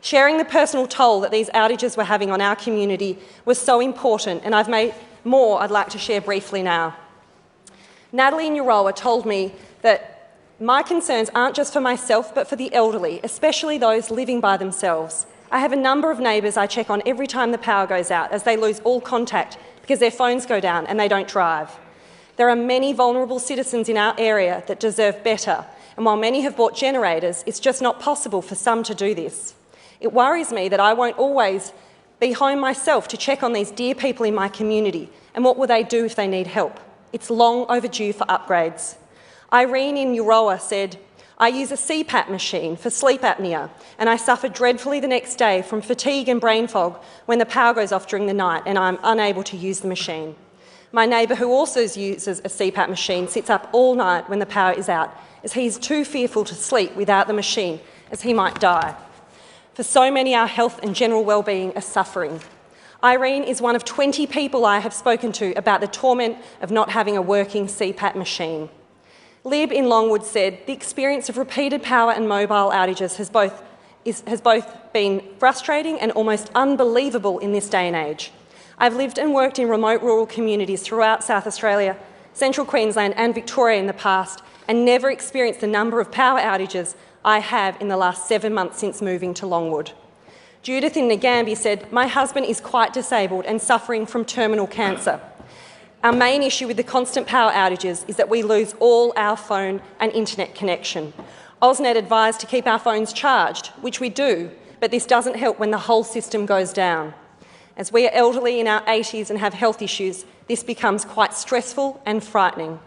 Sharing the personal toll that these outages were having on our community was so important, and I've made more I'd like to share briefly now. Natalie in Euroa told me that my concerns aren't just for myself but for the elderly, especially those living by themselves. I have a number of neighbours I check on every time the power goes out, as they lose all contact because their phones go down and they don't drive. There are many vulnerable citizens in our area that deserve better, and while many have bought generators, it's just not possible for some to do this. It worries me that I won't always be home myself to check on these dear people in my community, and what will they do if they need help? It's long overdue for upgrades. Irene in Euroa said, "I use a CPAP machine for sleep apnea, and I suffer dreadfully the next day from fatigue and brain fog when the power goes off during the night and I'm unable to use the machine." My neighbour, who also uses a CPAP machine, sits up all night when the power is out, as he is too fearful to sleep without the machine, as he might die. For so many, our health and general well-being are suffering. Irene is one of 20 people I have spoken to about the torment of not having a working CPAP machine. Lib in Longwood said, "The experience of repeated power and mobile outages has both been frustrating and almost unbelievable in this day and age. I've lived and worked in remote rural communities throughout South Australia, Central Queensland and Victoria in the past, and never experienced the number of power outages I have in the last 7 months since moving to Longwood." Judith in Nagambie said, "My husband is quite disabled and suffering from terminal cancer. Our main issue with the constant power outages is that we lose all our phone and internet connection. AusNet advised to keep our phones charged, which we do, but this doesn't help when the whole system goes down. As we are elderly in our 80s and have health issues, this becomes quite stressful and frightening.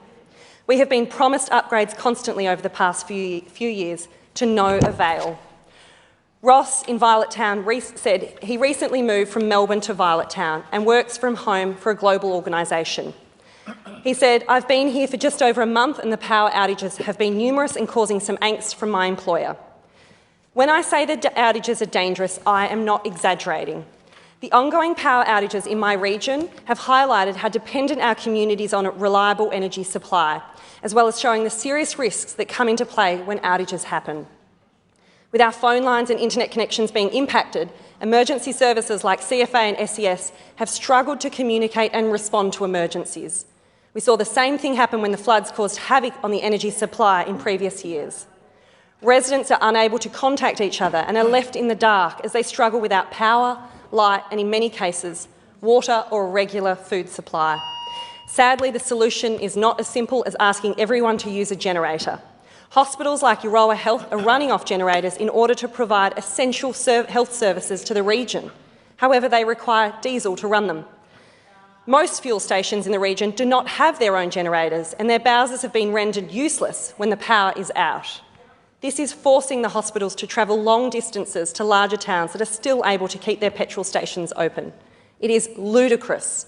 We have been promised upgrades constantly over the past few years, to no avail." Ross in Violettown said he recently moved from Melbourne to Violettown and works from home for a global organisation. He said, "I've been here for just over a month and the power outages have been numerous and causing some angst from my employer. When I say that outages are dangerous, I am not exaggerating. The ongoing power outages in my region have highlighted how dependent our communities are on a reliable energy supply, as well as showing the serious risks that come into play when outages happen. With our phone lines and internet connections being impacted, emergency services like CFA and SES have struggled to communicate and respond to emergencies. We saw the same thing happen when the floods caused havoc on the energy supply in previous years. Residents are unable to contact each other and are left in the dark as they struggle without power, light and, in many cases, water or a regular food supply. Sadly, the solution is not as simple as asking everyone to use a generator. Hospitals like Euroa Health are running off generators in order to provide essential health services to the region. However, they require diesel to run them. Most fuel stations in the region do not have their own generators, and their bowsers have been rendered useless when the power is out. This is forcing the hospitals to travel long distances to larger towns that are still able to keep their petrol stations open. It is ludicrous